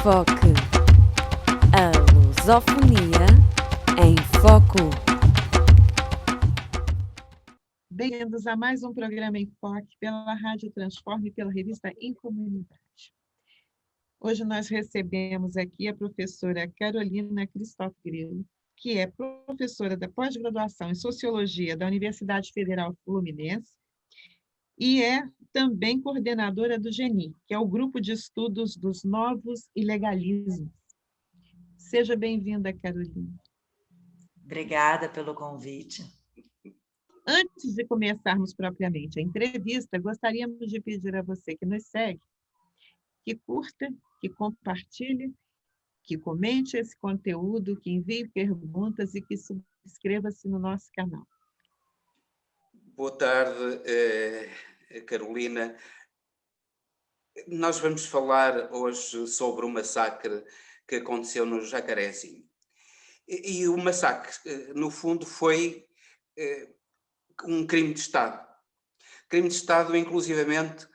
Foque. A lusofonia em foco. Bem-vindos a mais um programa em Foque pela Rádio Transforme e pela revista Em Comunidade. Hoje nós recebemos aqui a professora Carolina Cristóvão Grilo, que é professora da pós-graduação em Sociologia da Universidade Federal Fluminense e é também coordenadora do GENI, que é o Grupo de Estudos dos Novos Ilegalismos. Seja bem-vinda, Carolina. Obrigada pelo convite. Antes de começarmos propriamente a entrevista, gostaríamos de pedir a você que nos segue, que curta, que compartilhe, que comente esse conteúdo, que envie perguntas e que inscreva-se no nosso canal. Boa tarde, Carolina. Nós vamos falar hoje sobre o massacre que aconteceu no Jacarezinho. E o massacre, no fundo, foi um crime de Estado. Crime de Estado, inclusivamente,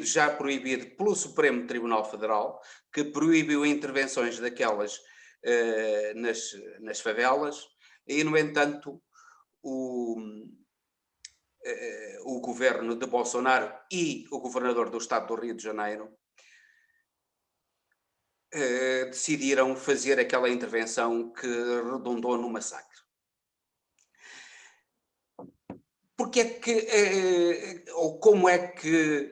já proibido pelo Supremo Tribunal Federal, que proibiu intervenções daquelas nas favelas, e, no entanto, o governo de Bolsonaro e o governador do estado do Rio de Janeiro decidiram fazer aquela intervenção que redundou no massacre. Porque é que, ou como é que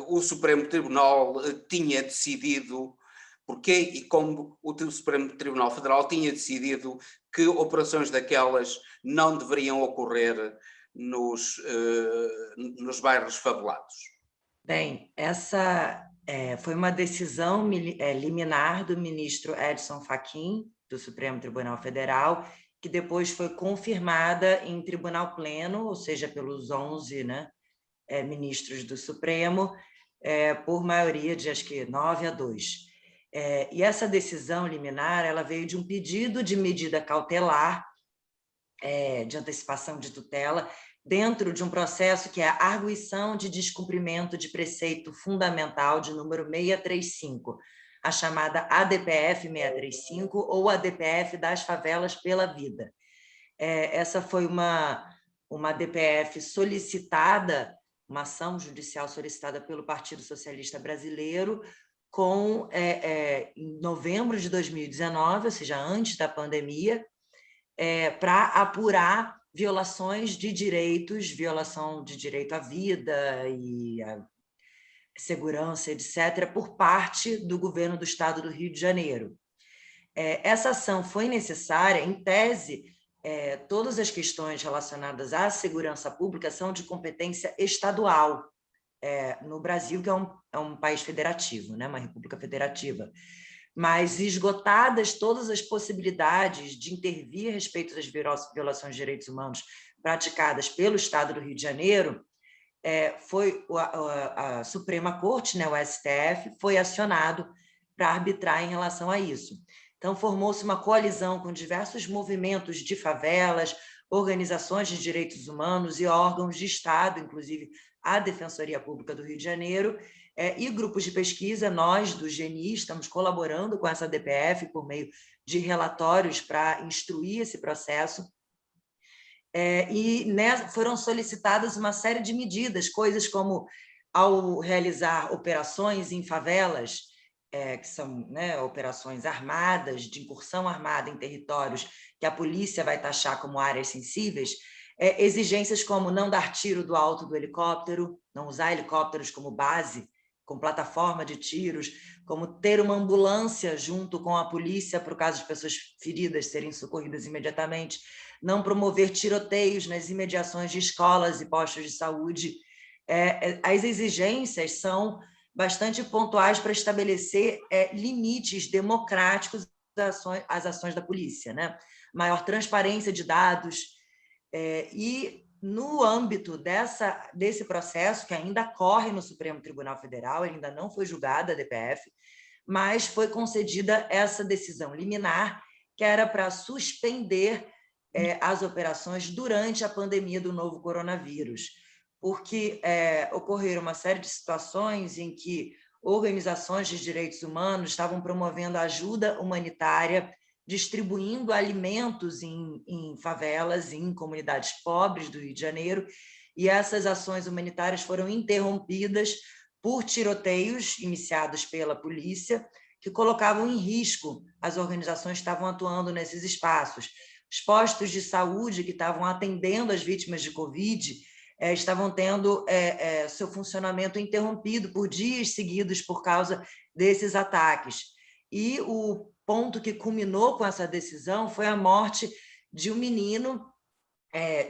o Supremo Tribunal tinha decidido, porquê e como o Supremo Tribunal Federal tinha decidido que operações daquelas não deveriam ocorrer nos bairros favelados? Bem, essa foi uma decisão liminar do ministro Edson Fachin, do Supremo Tribunal Federal, que depois foi confirmada em tribunal pleno, ou seja, pelos 11 ministros do Supremo, por maioria de, acho que, 9-2. E essa decisão liminar ela veio de um pedido de medida cautelar, de antecipação de tutela, dentro de um processo que é a arguição de descumprimento de preceito fundamental de número 635, a chamada ADPF 635 ou ADPF das favelas pela vida. Essa foi uma ADPF solicitada, uma ação judicial solicitada pelo Partido Socialista Brasileiro, em novembro de 2019, ou seja, antes da pandemia, para apurar violações de direitos, violação de direito à vida e à segurança, etc., por parte do governo do Estado do Rio de Janeiro. Essa ação foi necessária, em tese, todas as questões relacionadas à segurança pública são de competência estadual no Brasil, que é um país federativo, né, uma república federativa. Mas esgotadas todas as possibilidades de intervir a respeito das violações de direitos humanos praticadas pelo Estado do Rio de Janeiro, foi a Suprema Corte, né, o STF, foi acionado para arbitrar em relação a isso. Então, formou-se uma coalizão com diversos movimentos de favelas, organizações de direitos humanos e órgãos de Estado, inclusive a Defensoria Pública do Rio de Janeiro, e grupos de pesquisa. Nós, do GENI, estamos colaborando com essa DPF por meio de relatórios para instruir esse processo. Foram solicitadas uma série de medidas, coisas como, ao realizar operações em favelas, que são, né, operações armadas, de incursão armada em territórios que a polícia vai taxar como áreas sensíveis, exigências como não dar tiro do alto do helicóptero, não usar helicópteros como base, com plataforma de tiros, como ter uma ambulância junto com a polícia para o caso de pessoas feridas serem socorridas imediatamente, não promover tiroteios nas imediações de escolas e postos de saúde. As exigências são bastante pontuais para estabelecer limites democráticos às ações da polícia, né? Maior transparência de dados, e no âmbito desse processo, que ainda corre no Supremo Tribunal Federal, ainda não foi julgada a DPF, mas foi concedida essa decisão liminar, que era para suspender as operações durante a pandemia do novo coronavírus, porque ocorreram uma série de situações em que organizações de direitos humanos estavam promovendo ajuda humanitária, distribuindo alimentos em favelas, em comunidades pobres do Rio de Janeiro, e essas ações humanitárias foram interrompidas por tiroteios iniciados pela polícia, que colocavam em risco as organizações que estavam atuando nesses espaços. Os postos de saúde que estavam atendendo as vítimas de Covid estavam tendo seu funcionamento interrompido por dias seguidos por causa desses ataques. E o ponto que culminou com essa decisão foi a morte de um menino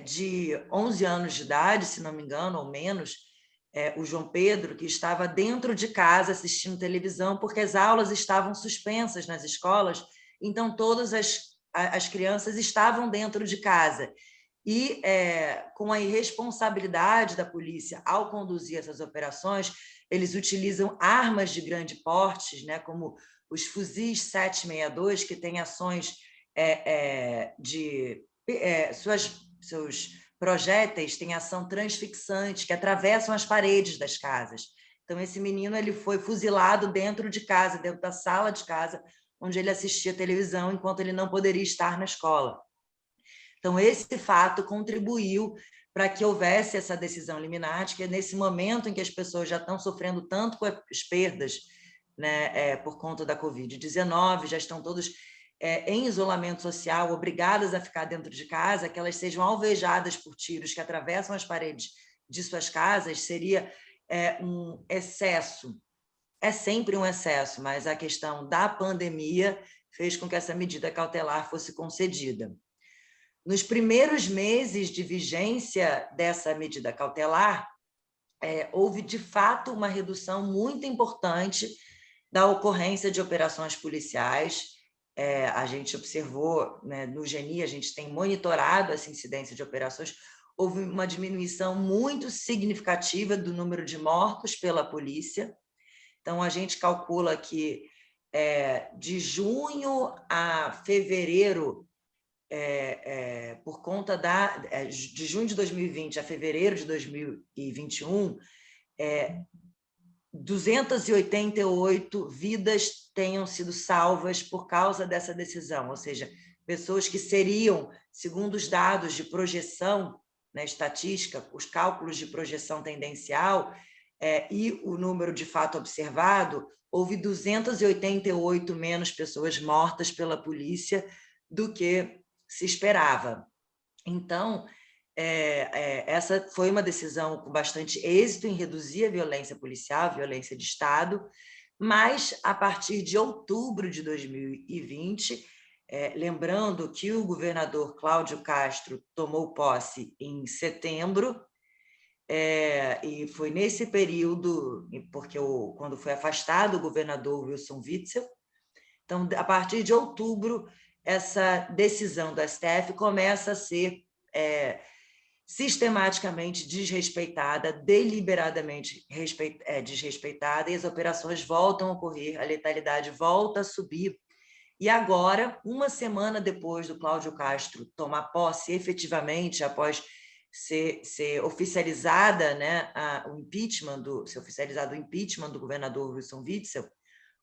de 11 anos de idade, se não me engano, ou menos, o João Pedro, que estava dentro de casa assistindo televisão, porque as aulas estavam suspensas nas escolas, então todas as crianças estavam dentro de casa. E, com a irresponsabilidade da polícia ao conduzir essas operações, eles utilizam armas de grande porte, né, como os fuzis 762, que têm ações seus projéteis têm ação transfixante, que atravessam as paredes das casas. Então, esse menino ele foi fuzilado dentro de casa, dentro da sala de casa, onde ele assistia televisão, enquanto ele não poderia estar na escola. Então, esse fato contribuiu para que houvesse essa decisão liminar, que é nesse momento em que as pessoas já estão sofrendo tanto com as perdas, né, por conta da Covid-19, já estão todos em isolamento social, obrigadas a ficar dentro de casa, que elas sejam alvejadas por tiros que atravessam as paredes de suas casas, seria um excesso. É sempre um excesso, mas a questão da pandemia fez com que essa medida cautelar fosse concedida. Nos primeiros meses de vigência dessa medida cautelar, houve, de fato, uma redução muito importante da ocorrência de operações policiais. A gente observou, né, no GENI, a gente tem monitorado essa incidência de operações, houve uma diminuição muito significativa do número de mortos pela polícia. Então, a gente calcula que de junho a fevereiro, por conta de junho de 2020 a fevereiro de 2021, 288 vidas tenham sido salvas por causa dessa decisão, ou seja, pessoas que seriam, segundo os dados de projeção, né, estatística, os cálculos de projeção tendencial e o número de fato observado, houve 288 menos pessoas mortas pela polícia do que se esperava. Então, essa foi uma decisão com bastante êxito em reduzir a violência policial, a violência de Estado, mas, a partir de outubro de 2020, lembrando que o governador Cláudio Castro tomou posse em setembro, e foi nesse período, porque quando foi afastado o governador Wilson Witzel, então, a partir de outubro, essa decisão do STF começa a ser sistematicamente desrespeitada, deliberadamente desrespeitada, e as operações voltam a ocorrer, a letalidade volta a subir. E agora, uma semana depois do Cláudio Castro tomar posse efetivamente, após ser oficializada, né, ser oficializado o impeachment do governador Wilson Witzel,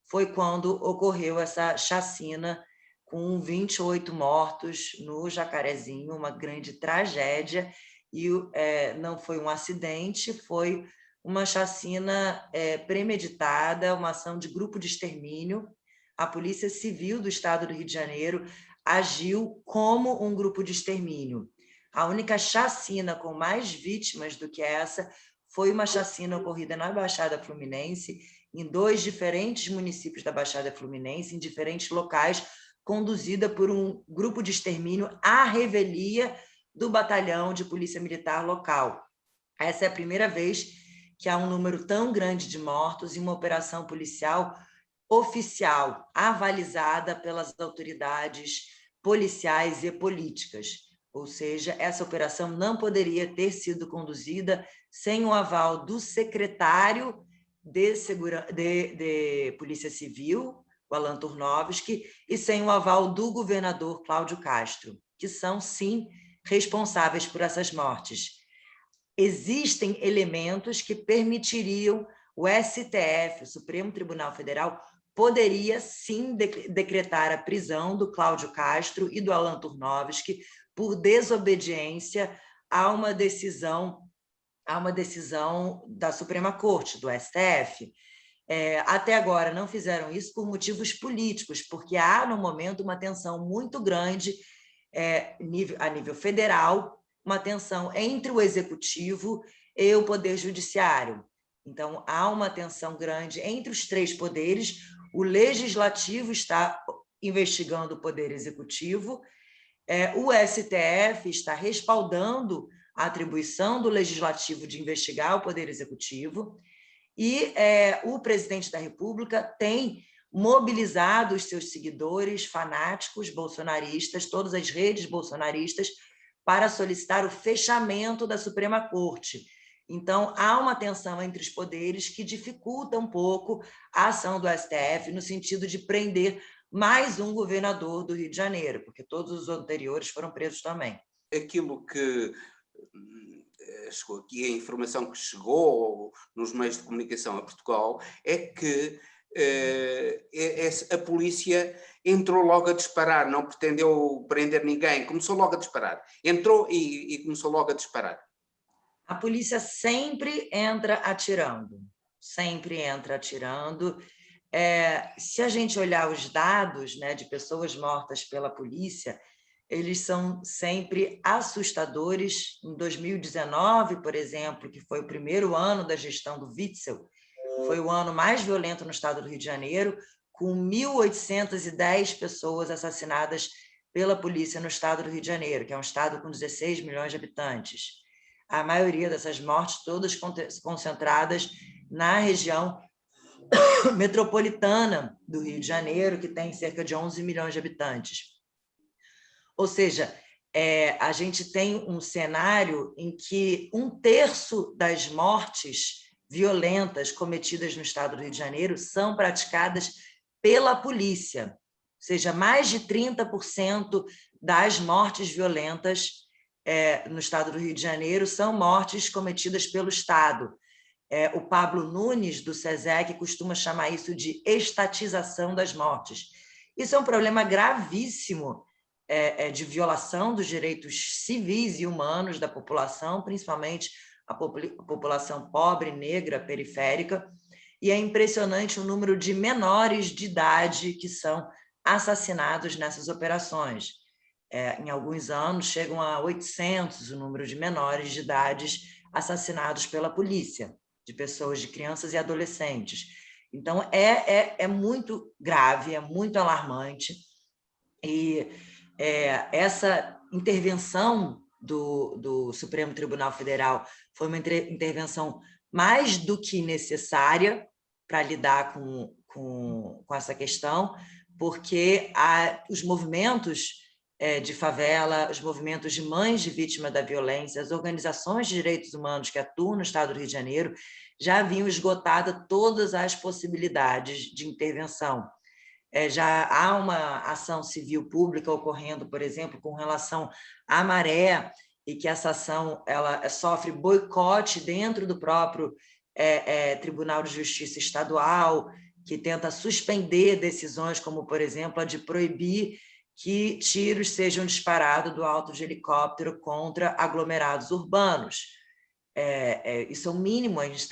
foi quando ocorreu essa chacina com 28 mortos no Jacarezinho, uma grande tragédia, e não foi um acidente, foi uma chacina premeditada, uma ação de grupo de extermínio. A Polícia Civil do Estado do Rio de Janeiro agiu como um grupo de extermínio. A única chacina com mais vítimas do que essa foi uma chacina ocorrida na Baixada Fluminense, em 2 diferentes municípios da Baixada Fluminense, em diferentes locais, conduzida por um grupo de extermínio à revelia do batalhão de polícia militar local. Essa é a primeira vez que há um número tão grande de mortos em uma operação policial oficial, avalizada pelas autoridades policiais e políticas. Ou seja, essa operação não poderia ter sido conduzida sem o aval do secretário de Polícia Civil, o Alan Turnovski, e sem o aval do governador Cláudio Castro, que são, sim, responsáveis por essas mortes. Existem elementos que permitiriam o STF, o Supremo Tribunal Federal, poderia sim decretar a prisão do Cláudio Castro e do Alan Turnovski por desobediência a uma decisão da Suprema Corte, do STF. Até agora não fizeram isso por motivos políticos, porque há, no momento, uma tensão muito grande a nível federal, uma tensão entre o Executivo e o Poder Judiciário. Então, há uma tensão grande entre os três poderes. O Legislativo está investigando o Poder Executivo, o STF está respaldando a atribuição do Legislativo de investigar o Poder Executivo, e o presidente da República tem mobilizado os seus seguidores fanáticos bolsonaristas, todas as redes bolsonaristas, para solicitar o fechamento da Suprema Corte. Então, há uma tensão entre os poderes que dificulta um pouco a ação do STF no sentido de prender mais um governador do Rio de Janeiro, porque todos os anteriores foram presos também. Aquilo que chegou aqui, a informação que chegou nos meios de comunicação a Portugal, é que a polícia entrou logo a disparar, não pretendeu prender ninguém, começou logo a disparar. Entrou e começou logo a disparar. A polícia sempre entra atirando, sempre entra atirando. Se a gente olhar os dados, né, de pessoas mortas pela polícia, eles são sempre assustadores. Em 2019, por exemplo, que foi o primeiro ano da gestão do Witzel, foi o ano mais violento no estado do Rio de Janeiro, com 1.810 pessoas assassinadas pela polícia no estado do Rio de Janeiro, que é um estado com 16 milhões de habitantes. A maioria dessas mortes todas concentradas na região metropolitana do Rio de Janeiro, que tem cerca de 11 milhões de habitantes. Ou seja, a gente tem um cenário em que 1/3 das mortes violentas cometidas no estado do Rio de Janeiro são praticadas pela polícia. Ou seja, mais de 30% das mortes violentas no estado do Rio de Janeiro são mortes cometidas pelo Estado. O Pablo Nunes, do SESEC, costuma chamar isso de estatização das mortes. Isso é um problema gravíssimo de violação dos direitos civis e humanos da população, principalmente a população pobre, negra, periférica, e é impressionante o número de menores de idade que são assassinados nessas operações. Em alguns anos, chegam a 800 o número de menores de idades assassinados pela polícia, de pessoas, de crianças e adolescentes. Então, é muito grave, é muito alarmante, e essa intervenção do Supremo Tribunal Federal foi uma intervenção mais do que necessária para lidar com essa questão, porque os movimentos de favela, os movimentos de mães de vítimas da violência, as organizações de direitos humanos que atuam no estado do Rio de Janeiro já haviam esgotado todas as possibilidades de intervenção. Já há uma ação civil pública ocorrendo, por exemplo, com relação à maré, e que essa ação ela sofre boicote dentro do próprio Tribunal de Justiça Estadual, que tenta suspender decisões como, por exemplo, a de proibir que tiros sejam disparados do alto de helicóptero contra aglomerados urbanos. Isso é o mínimo. A gente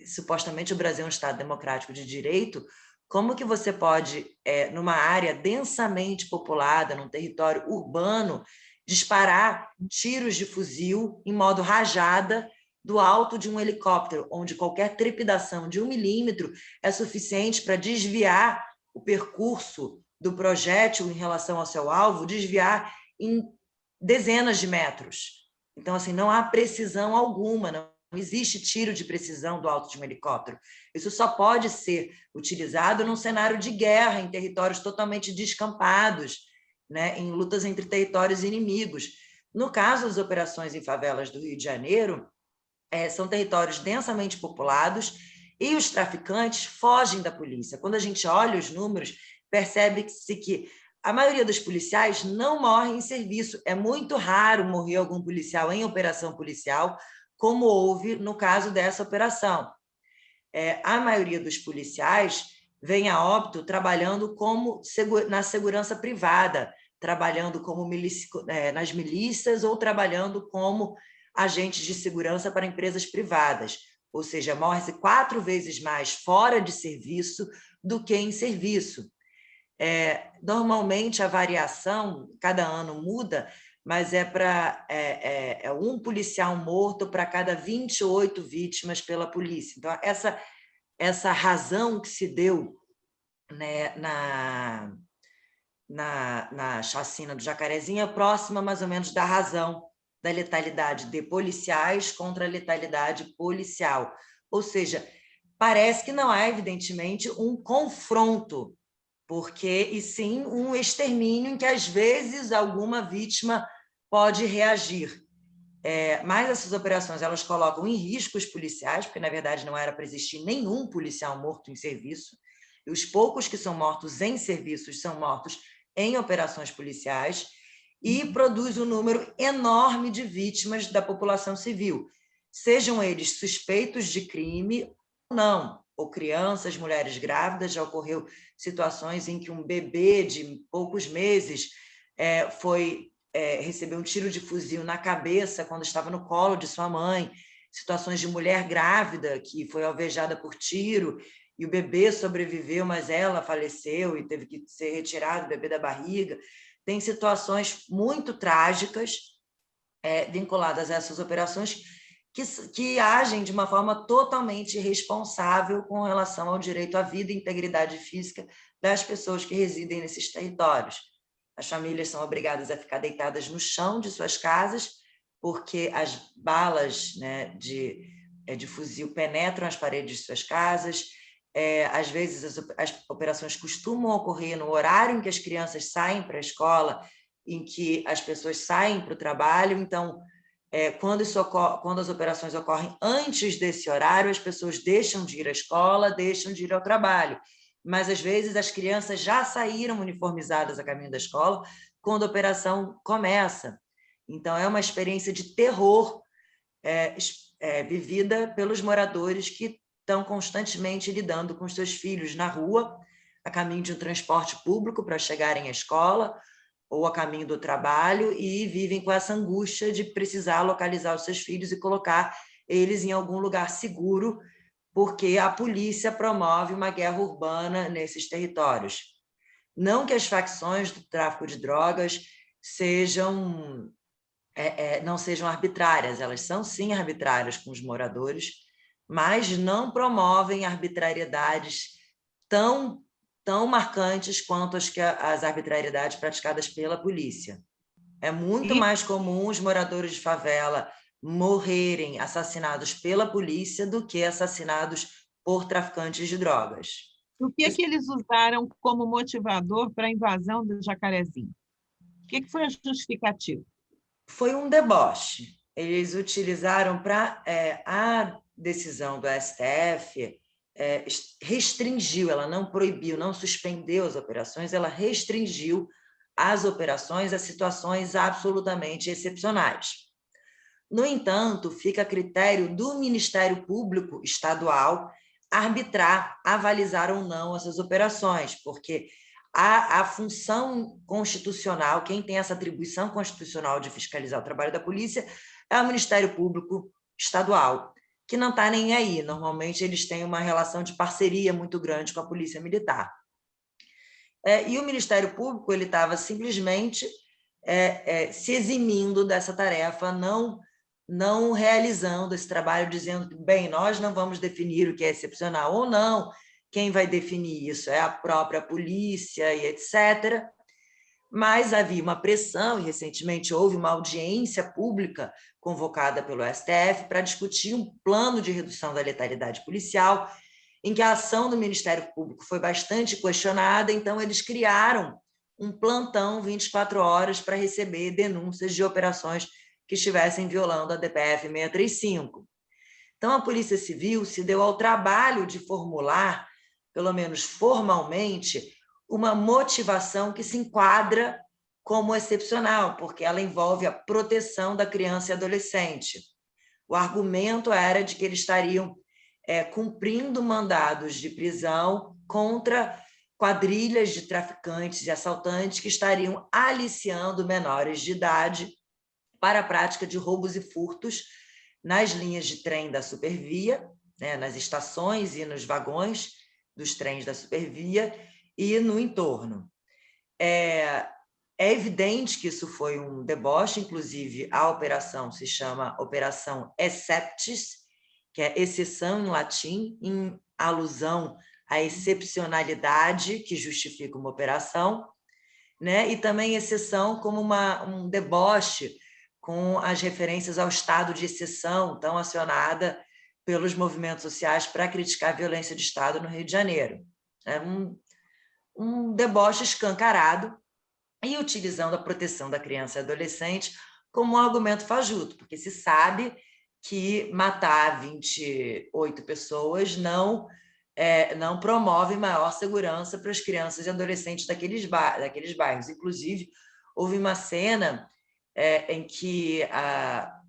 supostamente o Brasil é um Estado democrático de direito. Como que você pode, numa área densamente populada, num território urbano, disparar tiros de fuzil em modo rajada do alto de um helicóptero, onde qualquer trepidação de 1 milímetro é suficiente para desviar o percurso do projétil em relação ao seu alvo, desviar em dezenas de metros. Então, assim, não há precisão alguma, não existe tiro de precisão do alto de um helicóptero. Isso só pode ser utilizado num cenário de guerra, em territórios totalmente descampados, né, em lutas entre territórios inimigos. No caso das operações em favelas do Rio de Janeiro, são territórios densamente populados e os traficantes fogem da polícia. Quando a gente olha os números, percebe-se que a maioria dos policiais não morre em serviço. É muito raro morrer algum policial em operação policial, como houve no caso dessa operação. a maioria dos policiais vem a óbito trabalhando na segurança privada, trabalhando como nas milícias ou trabalhando como agentes de segurança para empresas privadas. Ou seja, morre-se 4 vezes mais fora de serviço do que em serviço. Normalmente, a variação, cada ano muda, mas é um policial morto para cada 28 vítimas pela polícia. Então, essa razão que se deu, né, na chacina do Jacarezinho é próxima, mais ou menos, da razão da letalidade de policiais contra a letalidade policial. Ou seja, parece que não há, evidentemente, um confronto, e sim um extermínio em que, às vezes, alguma vítima pode reagir. Mas essas operações elas colocam em risco os policiais, porque, na verdade, não era para existir nenhum policial morto em serviço, e os poucos que são mortos em serviços são mortos em operações policiais, e produz um número enorme de vítimas da população civil, sejam eles suspeitos de crime ou não, ou crianças, mulheres grávidas. Já ocorreu situações em que um bebê de poucos meses recebeu um tiro de fuzil na cabeça quando estava no colo de sua mãe, situações de mulher grávida que foi alvejada por tiro e o bebê sobreviveu, mas ela faleceu e teve que ser retirado o bebê da barriga. Tem situações muito trágicas vinculadas a essas operações que agem de uma forma totalmente irresponsável com relação ao direito à vida e integridade física das pessoas que residem nesses territórios. As famílias são obrigadas a ficar deitadas no chão de suas casas, porque as balas, né, de fuzil penetram as paredes de suas casas. Às vezes, as operações costumam ocorrer no horário em que as crianças saem para a escola, em que as pessoas saem para o trabalho. Então, quando as operações ocorrem antes desse horário, as pessoas deixam de ir à escola, deixam de ir ao trabalho. Mas, às vezes, as crianças já saíram uniformizadas a caminho da escola quando a operação começa. Então, é uma experiência de terror vivida pelos moradores que estão constantemente lidando com os seus filhos na rua, a caminho de um transporte público para chegarem à escola ou a caminho do trabalho, e vivem com essa angústia de precisar localizar os seus filhos e colocar eles em algum lugar seguro, porque a polícia promove uma guerra urbana nesses territórios. Não que as facções do tráfico de drogas não sejam arbitrárias, elas são sim arbitrárias com os moradores, mas não promovem arbitrariedades tão marcantes quanto as arbitrariedades praticadas pela polícia. É muito mais comum os moradores de favela morrerem assassinados pela polícia do que assassinados por traficantes de drogas. O que eles usaram como motivador para a invasão do Jacarezinho? O que foi a justificativa? Foi um deboche. Eles utilizaram a decisão do STF restringiu, ela não proibiu, não suspendeu as operações, ela restringiu as operações a situações absolutamente excepcionais. No entanto, fica a critério do Ministério Público Estadual arbitrar, avalizar ou não essas operações, porque a função constitucional, quem tem essa atribuição constitucional de fiscalizar o trabalho da polícia é o Ministério Público Estadual, que não está nem aí. Normalmente, eles têm uma relação de parceria muito grande com a Polícia Militar. E o Ministério Público ele estava simplesmente se eximindo dessa tarefa, não realizando esse trabalho, dizendo que, bem, nós não vamos definir o que é excepcional ou não, quem vai definir isso é a própria polícia e etc. Mas havia uma pressão, e recentemente houve uma audiência pública convocada pelo STF para discutir um plano de redução da letalidade policial, em que a ação do Ministério Público foi bastante questionada. Então eles criaram um plantão 24 horas para receber denúncias de operações que estivessem violando a DPF 635. Então a Polícia Civil se deu ao trabalho de formular, pelo menos formalmente, uma motivação que se enquadra como excepcional, porque ela envolve a proteção da criança e adolescente. O argumento era de que eles estariam cumprindo mandados de prisão contra quadrilhas de traficantes e assaltantes que estariam aliciando menores de idade para a prática de roubos e furtos nas linhas de trem da Supervia, né, nas estações e nos vagões dos trens da Supervia e no entorno. É evidente que isso foi um deboche, inclusive a operação se chama Operação Exceptis, que é exceção em latim, em alusão à excepcionalidade que justifica uma operação, né? E também exceção como um deboche com as referências ao estado de exceção, tão acionada pelos movimentos sociais para criticar a violência de Estado no Rio de Janeiro. É um deboche escancarado e utilizando a proteção da criança e adolescente como um argumento fajuto, porque se sabe que matar 28 pessoas não promove maior segurança para as crianças e adolescentes daqueles bairros. Inclusive, houve uma cena em que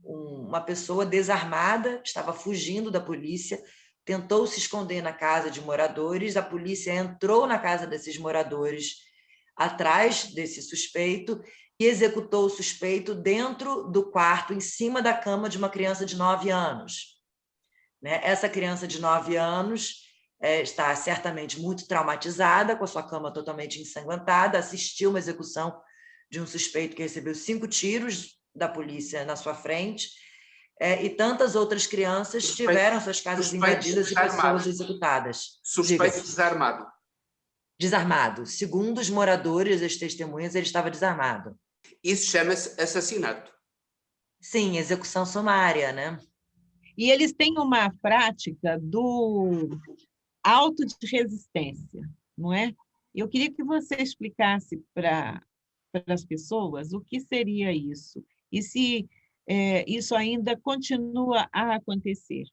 uma pessoa desarmada estava fugindo da polícia, tentou se esconder na casa de moradores, a polícia entrou na casa desses moradores atrás desse suspeito e executou o suspeito dentro do quarto, em cima da cama de uma criança de 9 anos. Né? Essa criança de 9 anos está certamente muito traumatizada, com a sua cama totalmente ensanguentada, assistiu uma execução de um suspeito que recebeu 5 tiros da polícia na sua frente, e tantas outras crianças tiveram suas casas invadidas e pessoas executadas. Suspeito desarmado. Desarmado. Segundo os moradores, as testemunhas, ele estava desarmado. Isso chama-se assassinato. Sim, execução sumária, né? E eles têm uma prática do auto de resistência, não é? Eu queria que você explicasse para as pessoas o que seria isso e se isso ainda continua a acontecer.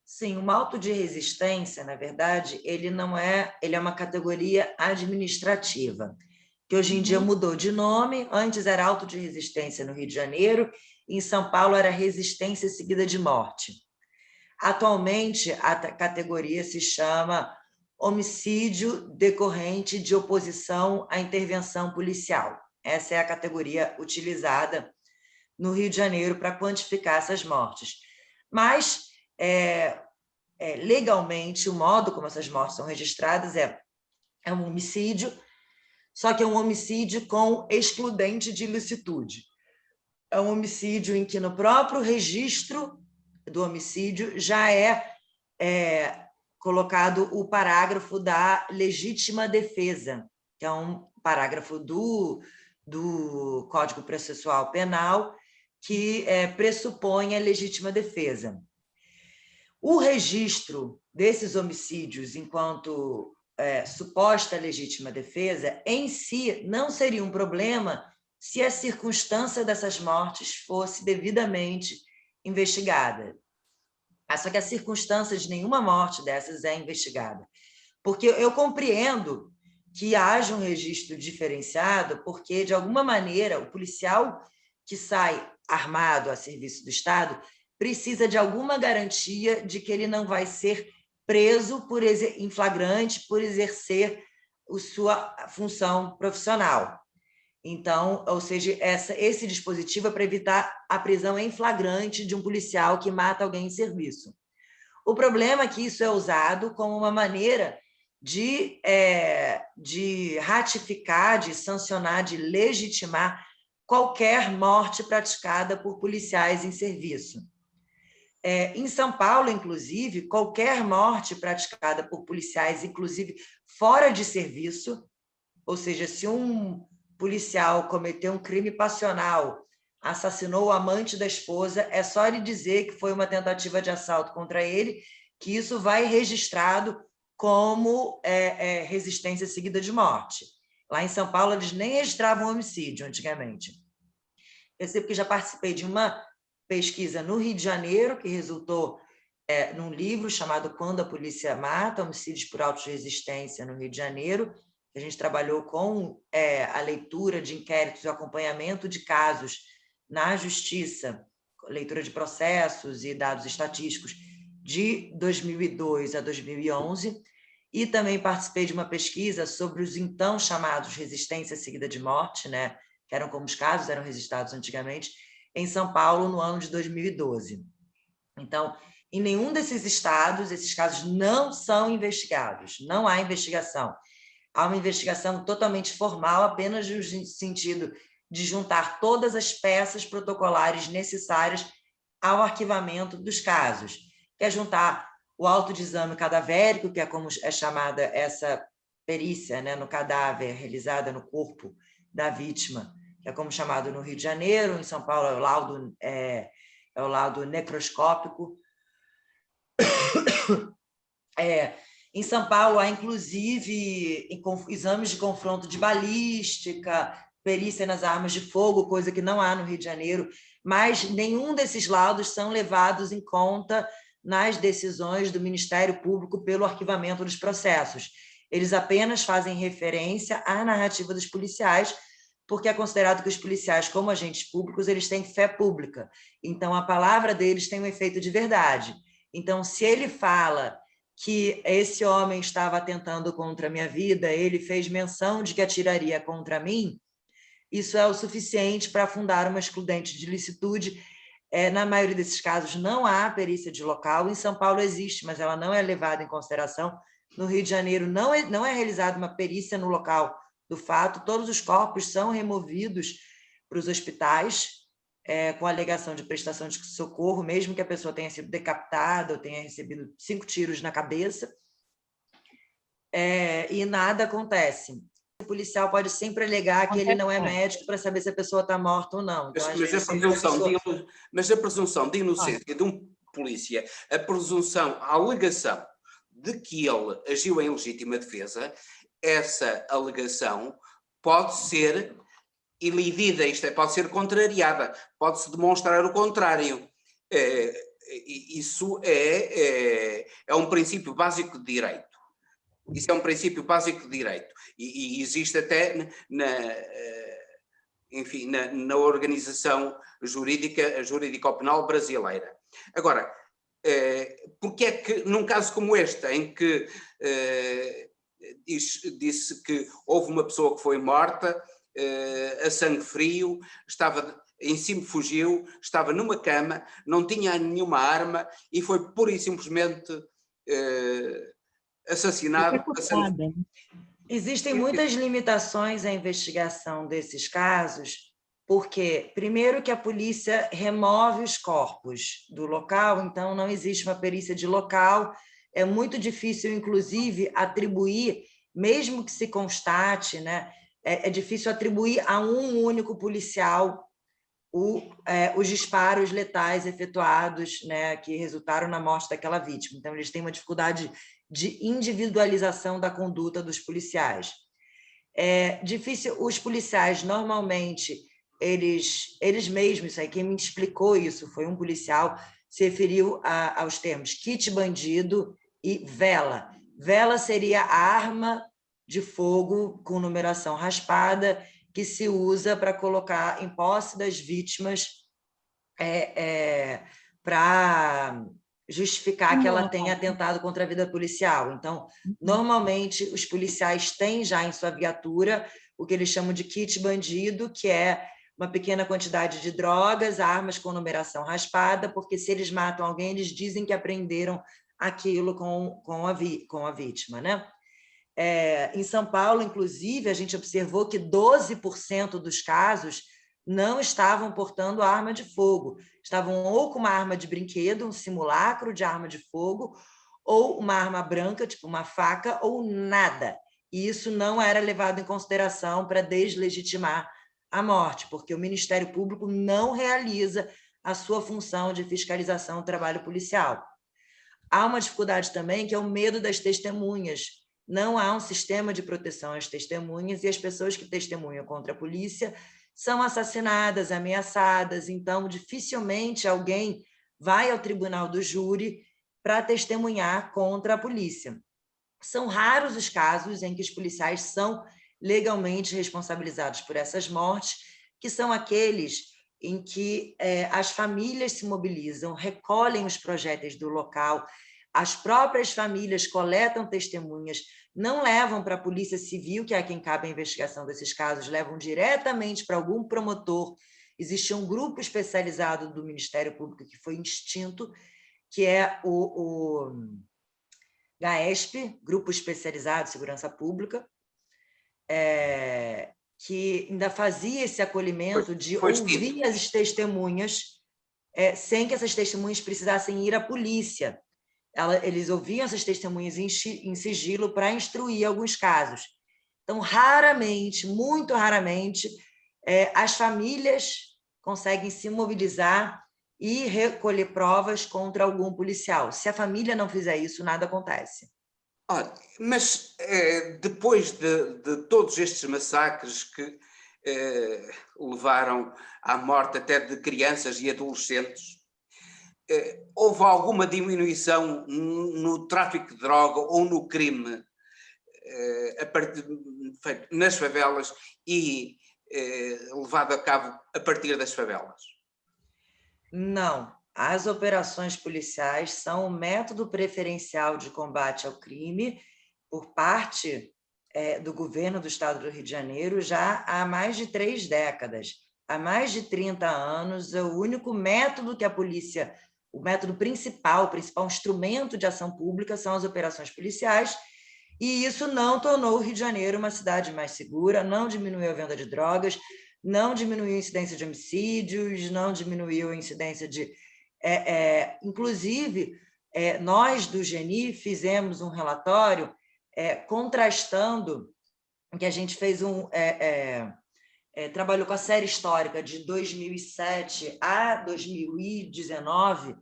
Sim, o auto de resistência, na verdade, ele é uma categoria administrativa, que hoje em dia mudou de nome. Antes era auto de resistência no Rio de Janeiro, e em São Paulo era resistência seguida de morte. Atualmente, a categoria se chama homicídio decorrente de oposição à intervenção policial. Essa é a categoria utilizada no Rio de Janeiro para quantificar essas mortes. Mas, legalmente, o modo como essas mortes são registradas é um homicídio, só que é um homicídio com excludente de ilicitude. É um homicídio em que, no próprio registro do homicídio, já é colocado o parágrafo da legítima defesa, que é um parágrafo do Código Processual Penal que pressupõe a legítima defesa. O registro desses homicídios enquanto suposta legítima defesa, em si, não seria um problema se a circunstância dessas mortes fosse devidamente investigada. Só que a circunstância de nenhuma morte dessas é investigada. Porque eu compreendo que haja um registro diferenciado, porque, de alguma maneira, o policial que sai armado a serviço do Estado precisa de alguma garantia de que ele não vai ser preso em flagrante por exercer a sua função profissional. Então, ou seja, esse dispositivo é para evitar a prisão em flagrante de um policial que mata alguém em serviço. O problema é que isso é usado como uma maneira de ratificar, de sancionar, de legitimar qualquer morte praticada por policiais em serviço. Em São Paulo, inclusive, qualquer morte praticada por policiais, inclusive fora de serviço, ou seja, se um policial cometeu um crime passional, assassinou o amante da esposa, é só ele dizer que foi uma tentativa de assalto contra ele, que isso vai registrado como resistência seguida de morte. Lá em São Paulo, eles nem registravam homicídio antigamente. Eu sei porque já participei de uma pesquisa no Rio de Janeiro, que resultou num livro chamado Quando a Polícia Mata, Homicídios por Autorresistência no Rio de Janeiro. A gente trabalhou com a leitura de inquéritos e o acompanhamento de casos na Justiça, leitura de processos e dados estatísticos de 2002 a 2011, e também participei de uma pesquisa sobre os então chamados resistência seguida de morte, né, que eram como os casos eram registrados antigamente, em São Paulo, no ano de 2012. Então, em nenhum desses estados, esses casos não são investigados, não há investigação. Há uma investigação totalmente formal, apenas no sentido de juntar todas as peças protocolares necessárias ao arquivamento dos casos, que é juntar o auto de exame cadavérico, que é como é chamada essa perícia, né, no cadáver realizada no corpo da vítima, que é como chamado no Rio de Janeiro, em São Paulo é o laudo necroscópico. Em São Paulo há, inclusive, exames de confronto de balística, perícia nas armas de fogo, coisa que não há no Rio de Janeiro, mas nenhum desses laudos são levados em conta nas decisões do Ministério Público pelo arquivamento dos processos. Eles apenas fazem referência à narrativa dos policiais, porque é considerado que os policiais, como agentes públicos, eles têm fé pública. Então, a palavra deles tem um efeito de verdade. Então, se ele fala que esse homem estava atentando contra a minha vida, ele fez menção de que atiraria contra mim, isso é o suficiente para fundar uma excludente de licitude. Na maioria desses casos, não há perícia de local. Em São Paulo existe, mas ela não é levada em consideração. No Rio de Janeiro, não é realizada uma perícia no local do fato. Todos os corpos são removidos para os hospitais, com a alegação de prestação de socorro, mesmo que a pessoa tenha sido decapitada ou tenha recebido 5 tiros na cabeça, e nada acontece. O policial pode sempre alegar que ele não é médico para saber se a pessoa está morta ou não. Então, mas a presunção de inocência de um polícia, a alegação de que ele agiu em legítima defesa, essa alegação pode ser ilidida, isto é, pode ser contrariada, pode-se demonstrar o contrário. Isso é um princípio básico de direito. Isso é um princípio básico de direito. E existe até na organização jurídico-penal brasileira. Agora, porque é que num caso como este, em que disse que houve uma pessoa que foi morta a sangue frio, estava em cima, fugiu, estava numa cama, não tinha nenhuma arma e foi pura e simplesmente assassinado a sangue frio? Existem muitas limitações à investigação desses casos, porque, primeiro, que a polícia remove os corpos do local, então não existe uma perícia de local, é muito difícil, inclusive, atribuir, mesmo que se constate, né, é difícil atribuir a um único policial os disparos letais efetuados, né, que resultaram na morte daquela vítima. Então, eles têm uma dificuldade de individualização da conduta dos policiais. É difícil, os policiais, normalmente, eles mesmos, isso aí, quem me explicou isso foi um policial, se referiu aos termos kit bandido e vela. Vela seria a arma de fogo com numeração raspada que se usa para colocar em posse das vítimas para justificar que ela tenha atentado contra a vida policial. Então, normalmente, os policiais têm já em sua viatura o que eles chamam de kit bandido, que é uma pequena quantidade de drogas, armas com numeração raspada, porque se eles matam alguém, eles dizem que apreenderam aquilo com a vítima, né? Em São Paulo, inclusive, a gente observou que 12% dos casos não estavam portando arma de fogo, estavam ou com uma arma de brinquedo, um simulacro de arma de fogo, ou uma arma branca, tipo uma faca, ou nada. E isso não era levado em consideração para deslegitimar a morte, porque o Ministério Público não realiza a sua função de fiscalização do trabalho policial. Há uma dificuldade também, que é o medo das testemunhas. Não há um sistema de proteção às testemunhas e as pessoas que testemunham contra a polícia são assassinadas, ameaçadas, então dificilmente alguém vai ao tribunal do júri para testemunhar contra a polícia. São raros os casos em que os policiais são legalmente responsabilizados por essas mortes, que são aqueles em que as famílias se mobilizam, recolhem os projéteis do local, as próprias famílias coletam testemunhas, não levam para a Polícia Civil, que é quem cabe a investigação desses casos, levam diretamente para algum promotor. Existia um grupo especializado do Ministério Público que foi extinto, que é o GAESP, Grupo Especializado de Segurança Pública, que ainda fazia esse acolhimento de ouvir as testemunhas, sem que essas testemunhas precisassem ir à polícia. Eles ouviam essas testemunhas em sigilo para instruir alguns casos. Então, raramente, muito raramente, as famílias conseguem se mobilizar e recolher provas contra algum policial. Se a família não fizer isso, nada acontece. Mas depois de todos estes massacres que levaram à morte até de crianças e adolescentes, houve alguma diminuição no tráfico de droga ou no crime nas favelas e levado a cabo a partir das favelas? Não. As operações policiais são o método preferencial de combate ao crime por parte do governo do Estado do Rio de Janeiro já há mais de 3 décadas. Há mais de 30 anos, é o único método que a polícia, o método principal, o principal instrumento de ação pública são as operações policiais, e isso não tornou o Rio de Janeiro uma cidade mais segura, não diminuiu a venda de drogas, não diminuiu a incidência de homicídios, não diminuiu a incidência de... inclusive, nós do GENI fizemos um relatório contrastando, que a gente fez trabalhou com a série histórica de 2007 a 2019,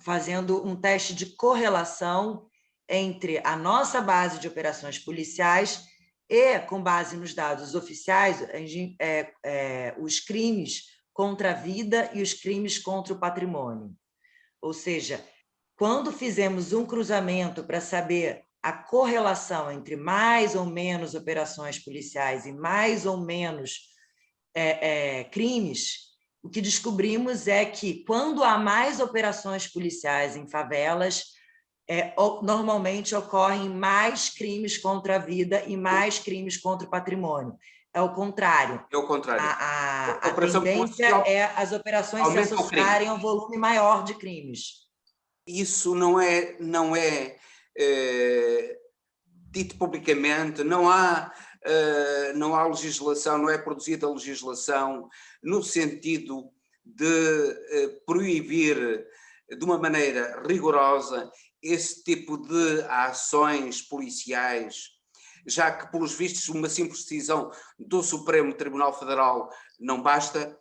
fazendo um teste de correlação entre a nossa base de operações policiais e, com base nos dados oficiais, os crimes contra a vida e os crimes contra o patrimônio. Ou seja, quando fizemos um cruzamento para saber a correlação entre mais ou menos operações policiais e mais ou menos crimes, o que descobrimos é que, quando há mais operações policiais em favelas, normalmente ocorrem mais crimes contra a vida e mais crimes contra o patrimônio. É o contrário. É o contrário. A tendência é as operações se associarem a um volume maior de crimes. Isso não é dito publicamente, não há legislação, não é produzida legislação no sentido de proibir de uma maneira rigorosa esse tipo de ações policiais, já que, pelos vistos, uma simples decisão do Supremo Tribunal Federal não basta,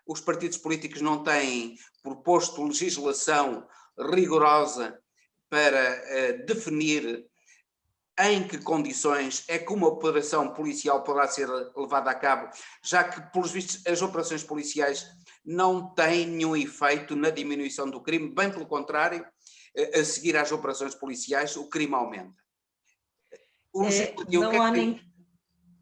os partidos políticos não têm proposto legislação rigorosa para definir em que condições é que uma operação policial poderá ser levada a cabo, já que, pelos vistos, as operações policiais não têm nenhum efeito na diminuição do crime, bem pelo contrário, a seguir às operações policiais, o crime aumenta.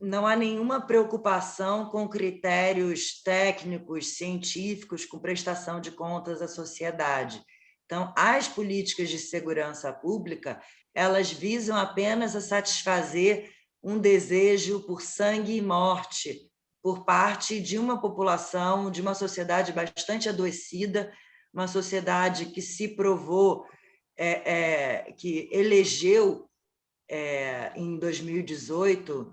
Não há nenhuma preocupação com critérios técnicos, científicos, com prestação de contas à sociedade. Então, as políticas de segurança pública, elas visam apenas a satisfazer um desejo por sangue e morte por parte de uma população, de uma sociedade bastante adoecida, uma sociedade que se provou, que elegeu em 2018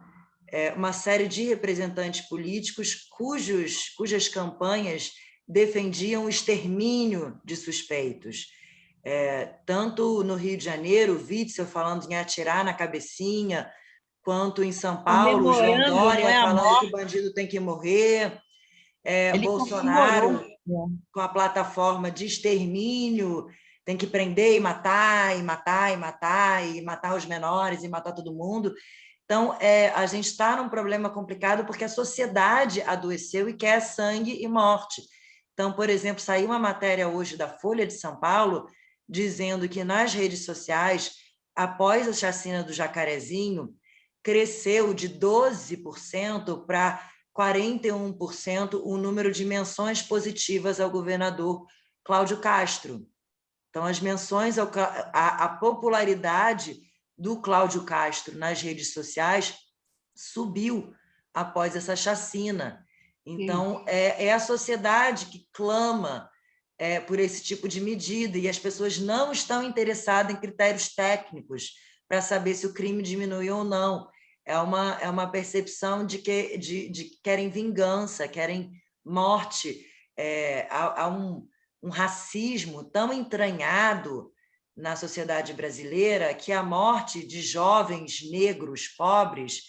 uma série de representantes políticos cujas campanhas defendiam o extermínio de suspeitos. Tanto no Rio de Janeiro, Witzel falando em atirar na cabecinha, quanto em São Paulo, João Dória falando que o bandido tem que morrer, Bolsonaro com a plataforma de extermínio, tem que prender e matar, e matar, e matar, e matar os menores, e matar todo mundo. Então, a gente está num problema complicado porque a sociedade adoeceu e quer sangue e morte. Então, por exemplo, saiu uma matéria hoje da Folha de São Paulo dizendo que nas redes sociais, após a chacina do Jacarezinho, cresceu de 12% para 41% o número de menções positivas ao governador Cláudio Castro. Então, as menções, a popularidade do Cláudio Castro nas redes sociais subiu após essa chacina. Então, é a sociedade que clama por esse tipo de medida, e as pessoas não estão interessadas em critérios técnicos para saber se o crime diminuiu ou não. É uma percepção de que querem vingança, querem morte. Há um racismo tão entranhado na sociedade brasileira que a morte de jovens negros pobres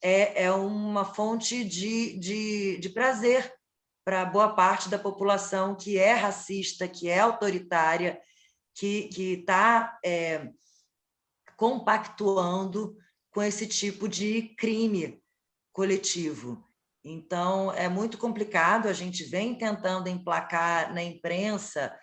é uma fonte de prazer para boa parte da população que é racista, que é autoritária, que está compactuando com esse tipo de crime coletivo. Então, é muito complicado, a gente vem tentando emplacar na imprensa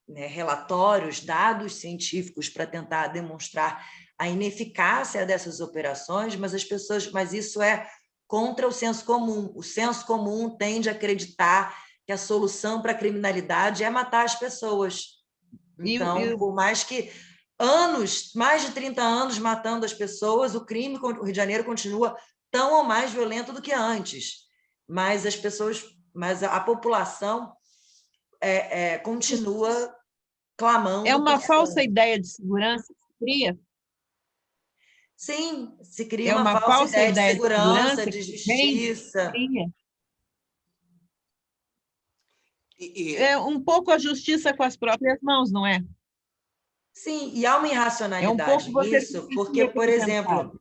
relatórios, dados científicos para tentar demonstrar a ineficácia dessas operações, mas isso é contra o senso comum. O senso comum tende a acreditar que a solução para a criminalidade é matar as pessoas. Então, por mais que mais de 30 anos matando as pessoas, o crime contra o Rio de Janeiro continua tão ou mais violento do que antes. Mas a população continua clamando. É uma falsa ideia de segurança que se cria? Sim, se cria uma falsa ideia de segurança, de justiça. É um pouco a justiça com as próprias mãos, não é? Sim, e há uma irracionalidade nisso, porque, por exemplo,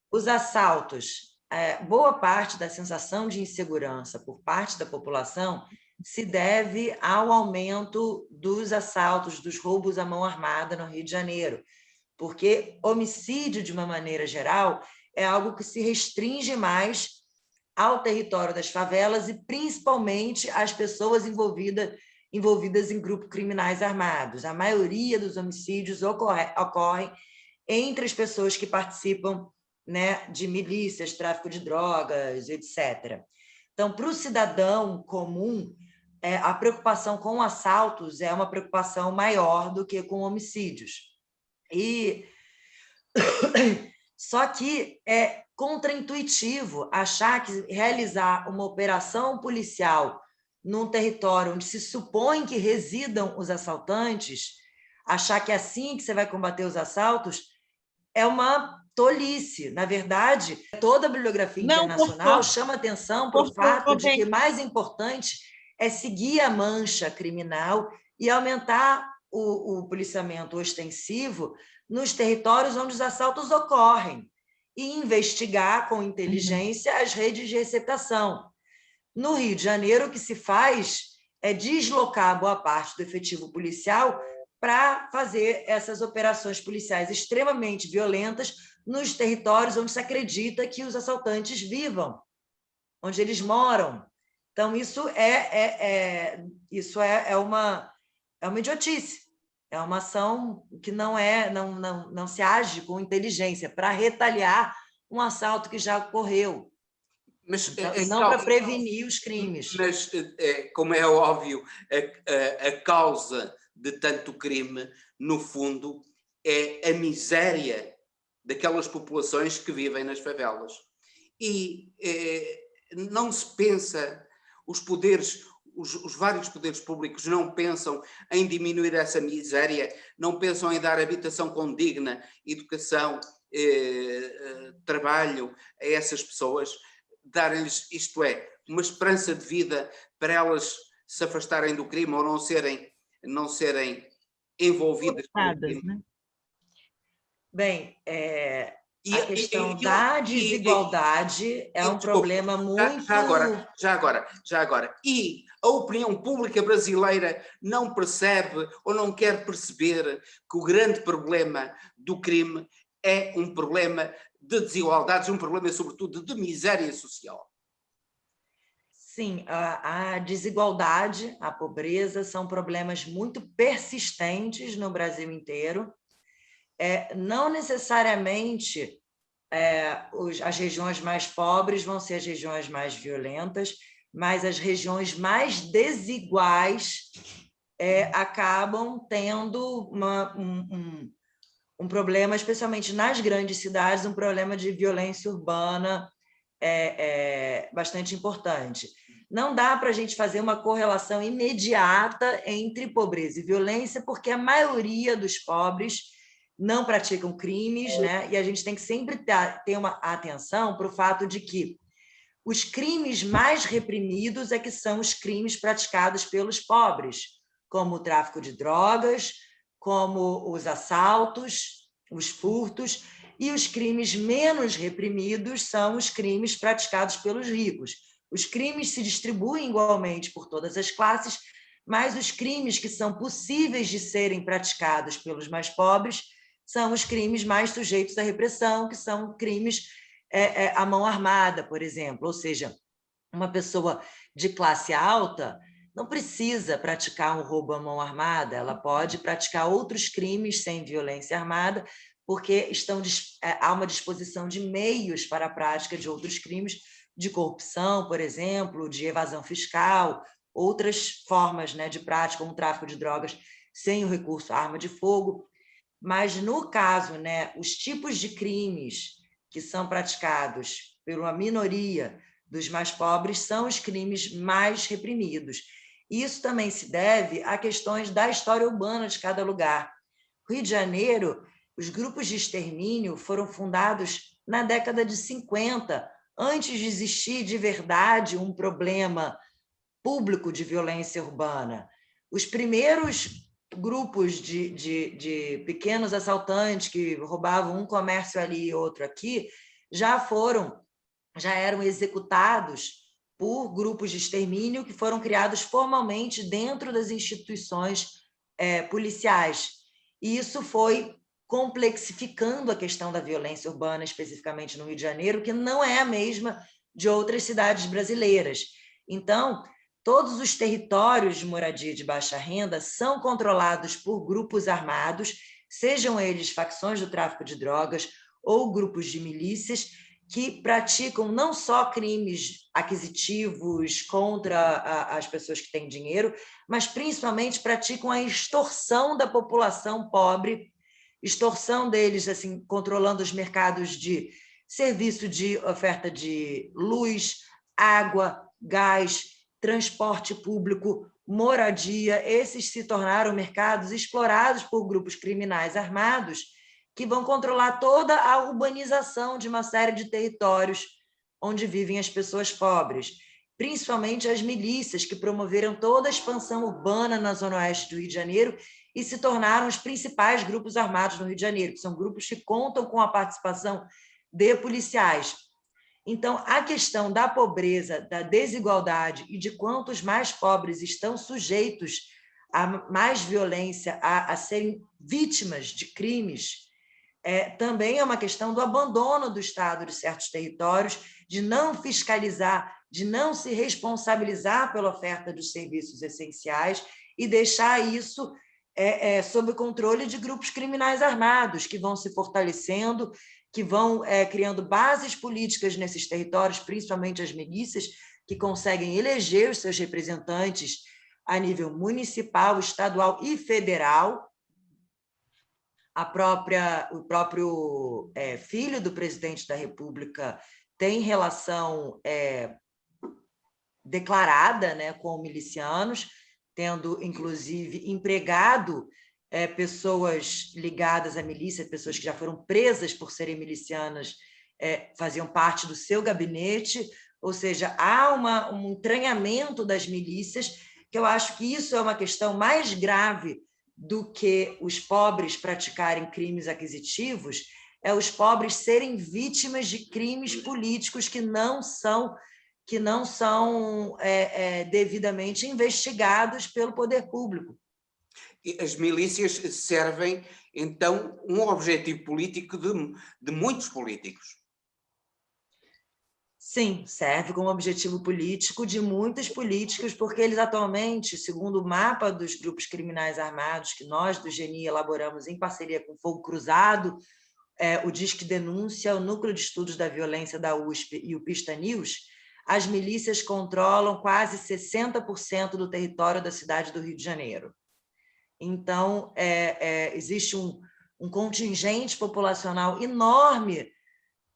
os assaltos, boa parte da sensação de insegurança por parte da população se deve ao aumento dos assaltos, dos roubos à mão armada no Rio de Janeiro, porque homicídio, de uma maneira geral, é algo que se restringe mais ao território das favelas e principalmente às pessoas envolvidas em grupos criminais armados. A maioria dos homicídios ocorrem entre as pessoas que participam, né, de milícias, tráfico de drogas, etc. Então, para o cidadão comum, a preocupação com assaltos é uma preocupação maior do que com homicídios. Só que é contraintuitivo achar que realizar uma operação policial num território onde se supõe que residam os assaltantes, achar que é assim que você vai combater os assaltos, é uma tolice. Na verdade, toda a bibliografia internacional chama atenção para o fato de que mais importante é seguir a mancha criminal e aumentar o policiamento ostensivo nos territórios onde os assaltos ocorrem e investigar com inteligência as redes de receptação. No Rio de Janeiro, o que se faz é deslocar boa parte do efetivo policial para fazer essas operações policiais extremamente violentas nos territórios onde se acredita que os assaltantes vivam, onde eles moram. Então, isso é uma idiotice. É uma ação que não se age com inteligência para retaliar um assalto que já ocorreu. Mas, então, não para prevenir os crimes. Mas, como é óbvio, a causa de tanto crime, no fundo, é a miséria daquelas populações que vivem nas favelas. E não se pensa, os vários poderes públicos não pensam em diminuir essa miséria, não pensam em dar habitação condigna, educação, trabalho a essas pessoas, darem-lhes, isto é, uma esperança de vida para elas se afastarem do crime ou não serem envolvidas no crime. Né? Bem, a questão da desigualdade é um problema muito... Já agora. E a opinião pública brasileira não percebe ou não quer perceber que o grande problema do crime é um problema de desigualdades, um problema, sobretudo, de miséria social. Sim, a desigualdade, a pobreza são problemas muito persistentes no Brasil inteiro não necessariamente as regiões mais pobres vão ser as regiões mais violentas, mas as regiões mais desiguais acabam tendo um problema, especialmente nas grandes cidades, um problema de violência urbana bastante importante. Não dá para a gente fazer uma correlação imediata entre pobreza e violência, porque a maioria dos pobres não praticam crimes, né? E a gente tem que sempre ter uma atenção para o fato de que os crimes mais reprimidos que são os crimes praticados pelos pobres, como o tráfico de drogas, como os assaltos, os furtos, e os crimes menos reprimidos são os crimes praticados pelos ricos. Os crimes se distribuem igualmente por todas as classes, mas os crimes que são possíveis de serem praticados pelos mais pobres são os crimes mais sujeitos à repressão, que são crimes à mão armada, por exemplo. Ou seja, uma pessoa de classe alta não precisa praticar um roubo à mão armada, ela pode praticar outros crimes sem violência armada, porque há uma disposição de meios para a prática de outros crimes, de corrupção, por exemplo, de evasão fiscal, outras formas, né, de prática, como o tráfico de drogas sem o recurso à arma de fogo. Mas, no caso, né, os tipos de crimes que são praticados por uma minoria dos mais pobres são os crimes mais reprimidos. Isso também se deve a questões da história urbana de cada lugar. Rio de Janeiro, os grupos de extermínio foram fundados na década de 50, antes de existir de verdade um problema público de violência urbana. Os primeiros grupos de pequenos assaltantes que roubavam um comércio ali e outro aqui já eram executados por grupos de extermínio que foram criados formalmente dentro das instituições policiais. E isso foi complexificando a questão da violência urbana, especificamente no Rio de Janeiro, que não é a mesma de outras cidades brasileiras. Então, todos os territórios de moradia de baixa renda são controlados por grupos armados, sejam eles facções do tráfico de drogas ou grupos de milícias, que praticam não só crimes aquisitivos contra as pessoas que têm dinheiro, mas principalmente praticam a extorsão da população pobre, extorsão deles, assim, controlando os mercados de serviço de oferta de luz, água, gás, transporte público, moradia. Esses se tornaram mercados explorados por grupos criminais armados que vão controlar toda a urbanização de uma série de territórios onde vivem as pessoas pobres, principalmente as milícias, que promoveram toda a expansão urbana na zona oeste do Rio de Janeiro e se tornaram os principais grupos armados no Rio de Janeiro, que são grupos que contam com a participação de policiais. Então, a questão da pobreza, da desigualdade e de quantos mais pobres estão sujeitos a mais violência, a serem vítimas de crimes, também é uma questão do abandono do Estado de certos territórios, de não fiscalizar, de não se responsabilizar pela oferta dos serviços essenciais e deixar isso sob o controle de grupos criminais armados, que vão se fortalecendo, que vão criando bases políticas nesses territórios, principalmente as milícias, que conseguem eleger os seus representantes a nível municipal, estadual e federal. O próprio filho do presidente da República tem relação declarada, né, com milicianos, tendo, inclusive, empregado pessoas ligadas à milícia, pessoas que já foram presas por serem milicianas, faziam parte do seu gabinete, ou seja, há um entranhamento das milícias, que eu acho que isso é uma questão mais grave do que os pobres praticarem crimes aquisitivos, os pobres serem vítimas de crimes políticos que não são devidamente investigados pelo poder público. E as milícias servem, então, um objetivo político de muitos políticos. Sim, serve como objetivo político de muitos políticos, porque eles atualmente, segundo o mapa dos grupos criminais armados que nós do GENI elaboramos em parceria com o Fogo Cruzado, o Disque Denúncia, o Núcleo de Estudos da Violência da USP e o Pista News, as milícias controlam quase 60% do território da cidade do Rio de Janeiro. Então, existe um contingente populacional enorme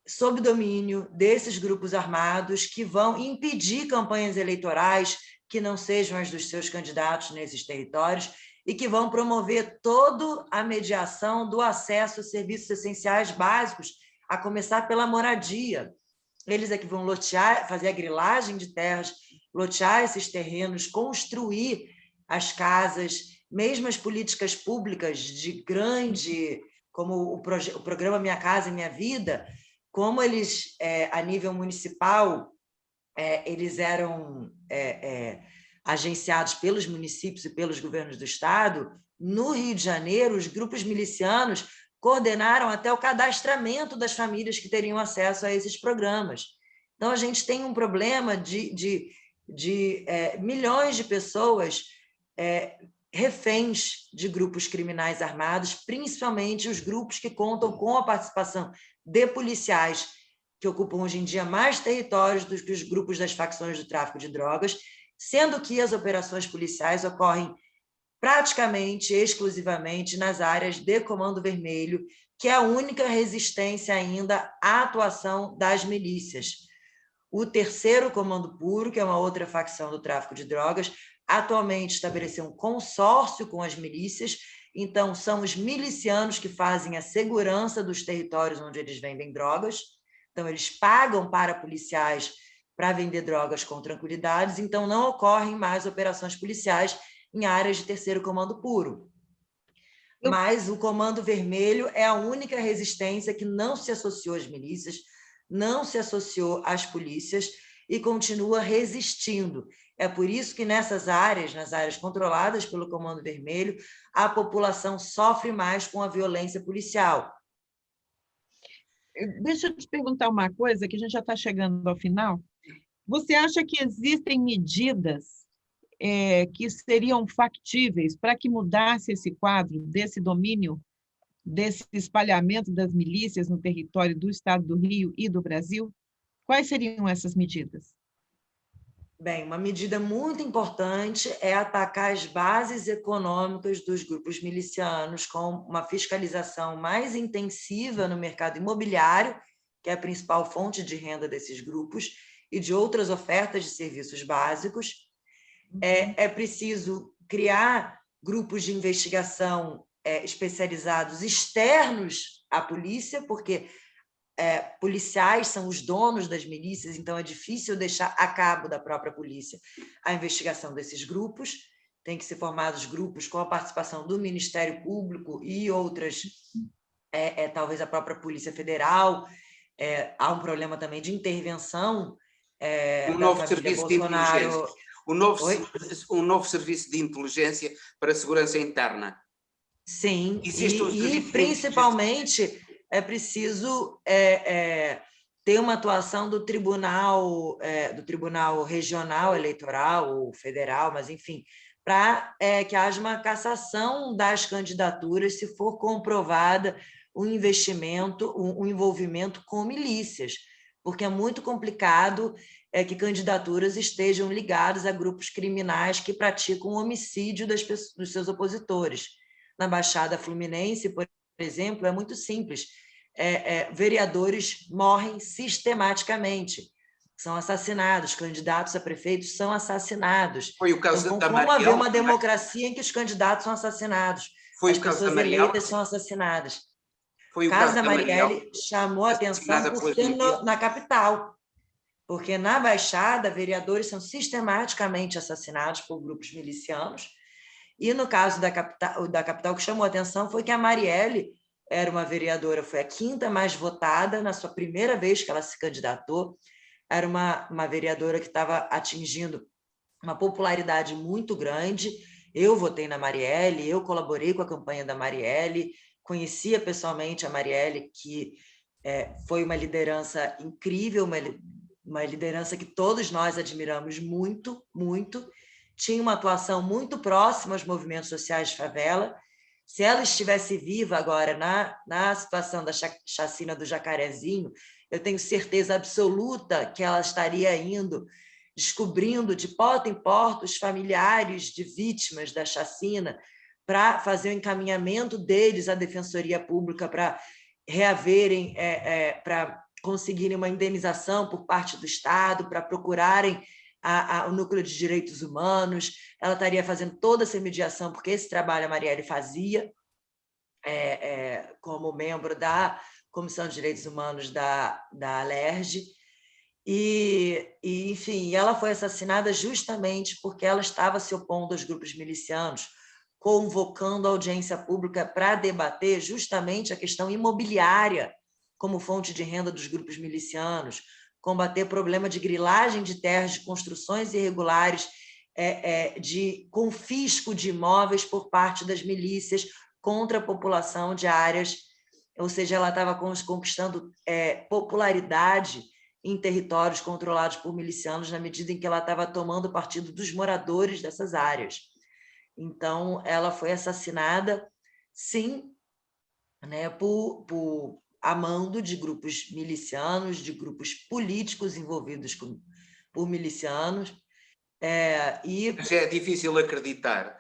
sob domínio desses grupos armados que vão impedir campanhas eleitorais que não sejam as dos seus candidatos nesses territórios e que vão promover toda a mediação do acesso a serviços essenciais básicos, a começar pela moradia. Eles é que vão lotear, fazer a grilagem de terras, lotear esses terrenos, construir as casas, mesmo as políticas públicas de grande, como o programa Minha Casa Minha Vida, como eles, a nível municipal, eles eram agenciados pelos municípios e pelos governos do Estado, no Rio de Janeiro, os grupos milicianos coordenaram até o cadastramento das famílias que teriam acesso a esses programas. Então, a gente tem um problema de milhões de pessoas reféns de grupos criminais armados, principalmente os grupos que contam com a participação de policiais que ocupam hoje em dia mais territórios do que os grupos das facções do tráfico de drogas, sendo que as operações policiais ocorrem praticamente exclusivamente nas áreas de Comando Vermelho, que é a única resistência ainda à atuação das milícias. O terceiro Comando Puro, que é uma outra facção do tráfico de drogas, atualmente estabeleceu um consórcio com as milícias. Então, são os milicianos que fazem a segurança dos territórios onde eles vendem drogas. Então, eles pagam para policiais para vender drogas com tranquilidade, então não ocorrem mais operações policiais em áreas de terceiro Comando Puro. Mas o Comando Vermelho é a única resistência que não se associou às milícias, não se associou às polícias e continua resistindo. É por isso que nessas áreas, nas áreas controladas pelo Comando Vermelho, a população sofre mais com a violência policial. Deixa eu te perguntar uma coisa, que a gente já está chegando ao final. Você acha que existem medidas que seriam factíveis para que mudasse esse quadro desse domínio, desse espalhamento das milícias no território do Estado do Rio e do Brasil? Quais seriam essas medidas? Bem, uma medida muito importante é atacar as bases econômicas dos grupos milicianos com uma fiscalização mais intensiva no mercado imobiliário, que é a principal fonte de renda desses grupos, e de outras ofertas de serviços básicos. É preciso criar grupos de investigação especializados externos à polícia, porque policiais são os donos das milícias, então é difícil deixar a cabo da própria polícia a investigação desses grupos. Tem que ser formados grupos com a participação do Ministério Público e outras, talvez a própria Polícia Federal. Há um problema também de intervenção um novo serviço Bolsonaro. De inteligência. Um novo serviço de inteligência para a segurança interna. Sim, e principalmente é preciso ter uma atuação do Tribunal Regional Eleitoral ou Federal, mas enfim, para que haja uma cassação das candidaturas se for comprovada um envolvimento com milícias, porque é muito complicado que candidaturas estejam ligadas a grupos criminais que praticam o homicídio dos seus opositores. Na Baixada Fluminense, por exemplo, é muito simples. Vereadores morrem sistematicamente, são assassinados, candidatos a prefeitos são assassinados. Foi o caso então, da como haver uma democracia em que os candidatos são assassinados, as pessoas eleitas são assassinadas. O caso da Marielle chamou a atenção por ser na capital, porque na Baixada, vereadores são sistematicamente assassinados por grupos milicianos, e no caso da capital, o que chamou a atenção foi que a Marielle era uma vereadora, foi a 5ª mais votada na sua primeira vez que ela se candidatou, era uma vereadora que estava atingindo uma popularidade muito grande. Eu votei na Marielle, eu colaborei com a campanha da Marielle, conhecia pessoalmente a Marielle, que foi uma liderança incrível, uma liderança que todos nós admiramos muito, muito, tinha uma atuação muito próxima aos movimentos sociais de favela. Se ela estivesse viva agora na situação da chacina do Jacarezinho, eu tenho certeza absoluta que ela estaria indo, descobrindo de porta em porta os familiares de vítimas da chacina, para fazer o encaminhamento deles à Defensoria Pública, para reaverem, para conseguirem uma indenização por parte do Estado, para procurarem o Núcleo de Direitos Humanos. Ela estaria fazendo toda essa mediação, porque esse trabalho a Marielle fazia como membro da Comissão de Direitos Humanos da Alerj. Enfim, ela foi assassinada justamente porque ela estava se opondo aos grupos milicianos, convocando a audiência pública para debater justamente a questão imobiliária como fonte de renda dos grupos milicianos, combater problema de grilagem de terras, de construções irregulares, de confisco de imóveis por parte das milícias contra a população de áreas, ou seja, ela estava conquistando popularidade em territórios controlados por milicianos, na medida em que ela estava tomando partido dos moradores dessas áreas. Então, ela foi assassinada, sim, né, a mando de grupos milicianos, de grupos políticos envolvidos por milicianos. Mas é difícil acreditar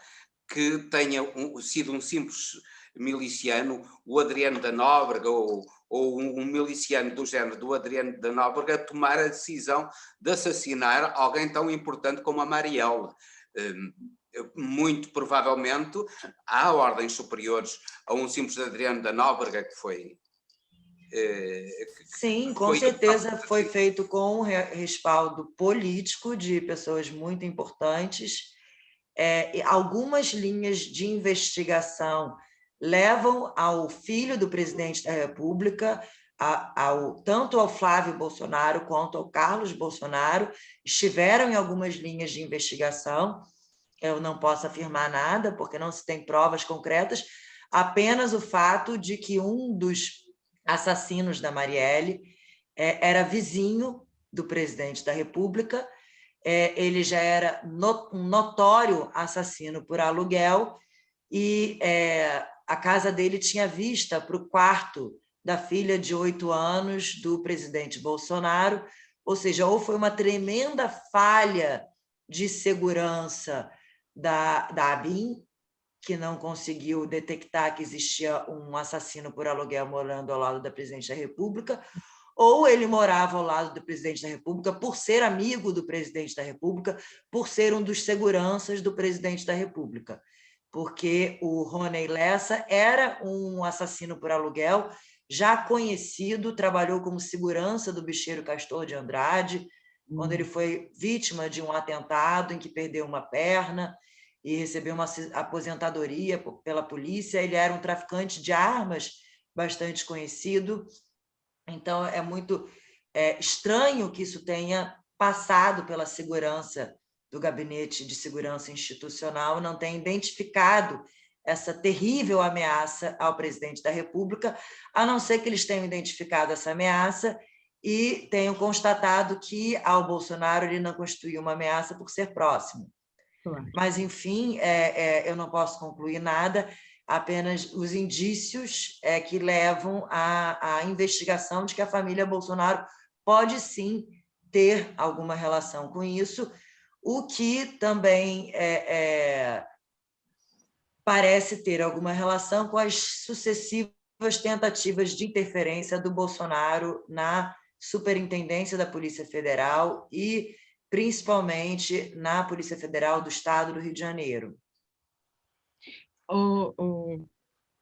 que tenha sido um simples miliciano, o Adriano da Nóbrega, ou um miliciano do género do Adriano da Nóbrega, tomar a decisão de assassinar alguém tão importante como a Marielle. Muito provavelmente há ordens superiores a um simples Adriano da Nóbrega que foi... Sim, com certeza foi feito com respaldo político de pessoas muito importantes. Algumas linhas de investigação levam ao filho do presidente da República, tanto ao Flávio Bolsonaro quanto ao Carlos Bolsonaro, estiveram em algumas linhas de investigação. Eu não posso afirmar nada, porque não se tem provas concretas, apenas o fato de que um dos assassinos da Marielle era vizinho do presidente da República. Ele já era um notório assassino por aluguel, e a casa dele tinha vista para o quarto da filha de 8 anos do presidente Bolsonaro, ou seja, ou foi uma tremenda falha de segurança da ABIN, que não conseguiu detectar que existia um assassino por aluguel morando ao lado da presidente da República, ou ele morava ao lado do presidente da República por ser amigo do presidente da República, por ser um dos seguranças do presidente da República, porque o Rony Lessa era um assassino por aluguel, já conhecido, trabalhou como segurança do bicheiro Castor de Andrade, quando ele foi vítima de um atentado em que perdeu uma perna e recebeu uma aposentadoria pela polícia. Ele era um traficante de armas bastante conhecido. Então, é muito estranho que isso tenha passado pela segurança do Gabinete de Segurança Institucional, não tenha identificado essa terrível ameaça ao presidente da República, a não ser que eles tenham identificado essa ameaça e tenham constatado que ao Bolsonaro ele não constituiu uma ameaça por ser próximo. Claro. Mas, enfim, eu não posso concluir nada, apenas os indícios que levam à investigação de que a família Bolsonaro pode, sim, ter alguma relação com isso, o que também parece ter alguma relação com as sucessivas tentativas de interferência do Bolsonaro na Superintendência da Polícia Federal e, principalmente, na Polícia Federal do Estado do Rio de Janeiro.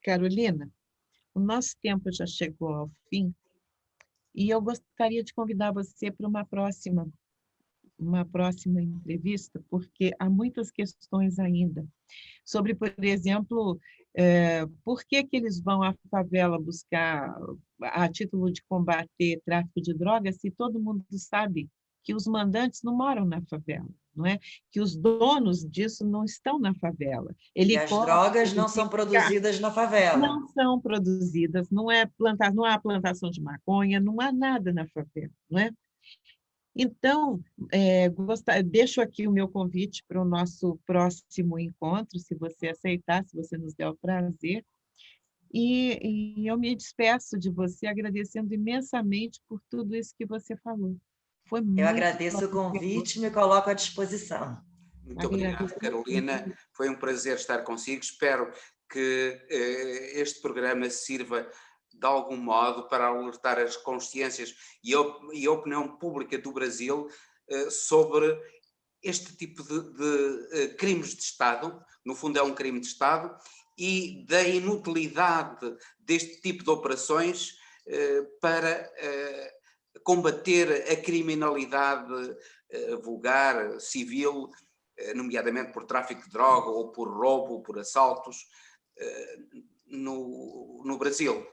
Carolina, o nosso tempo já chegou ao fim e eu gostaria de convidar você para uma próxima entrevista, porque há muitas questões ainda sobre, por exemplo, por que eles vão à favela buscar a título de combater tráfico de drogas, se todo mundo sabe que os mandantes não moram na favela, não é? Que os donos disso não estão na favela. E as drogas não são produzidas na favela. Não são produzidas, não há plantação de maconha, não há nada na favela, não é? Então, deixo aqui o meu convite para o nosso próximo encontro, se você aceitar, se você nos der o prazer. E eu me despeço de você agradecendo imensamente por tudo isso que você falou. Foi Eu muito agradeço o convite e me coloco à disposição. Muito obrigado, Carolina. Foi um prazer estar consigo. Espero que este programa sirva de algum modo para alertar as consciências e a opinião pública do Brasil sobre este tipo de crimes de Estado. No fundo é um crime de Estado, e da inutilidade deste tipo de operações para combater a criminalidade vulgar, civil, nomeadamente por tráfico de droga ou por roubo ou por assaltos no Brasil.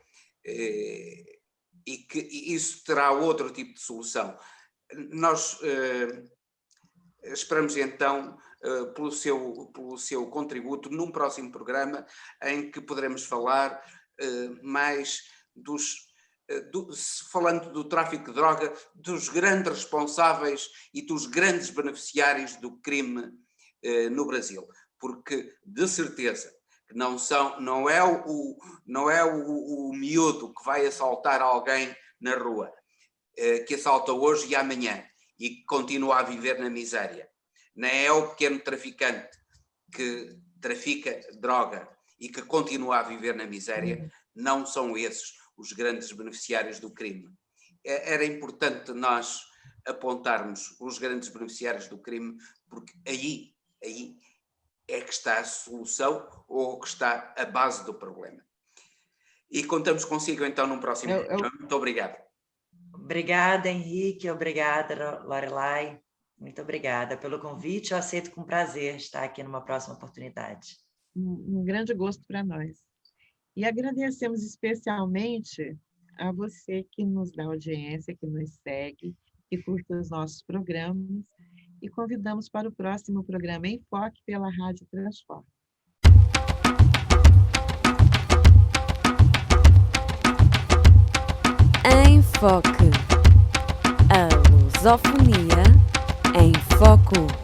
E que isso terá outro tipo de solução. Nós esperamos então pelo seu contributo num próximo programa em que poderemos falar mais falando do tráfico de droga, dos grandes responsáveis e dos grandes beneficiários do crime no Brasil, porque de certeza que não é o miúdo que vai assaltar alguém na rua, que assalta hoje e amanhã e que continua a viver na miséria. Nem é o pequeno traficante que trafica droga e que continua a viver na miséria. Não são esses os grandes beneficiários do crime. Era importante nós apontarmos os grandes beneficiários do crime, porque aí é que está a solução ou que está a base do problema. E contamos consigo então num próximo programa. Muito obrigado. Obrigada, Henrique. Obrigada, Lorelai. Muito obrigada pelo convite. Eu aceito com prazer estar aqui numa próxima oportunidade. Um grande gosto para nós. E agradecemos especialmente a você que nos dá audiência, que nos segue, que curte os nossos programas, e convidamos para o próximo programa Enfoque pela Rádio Transforme. Enfoque. A lusofonia em foco.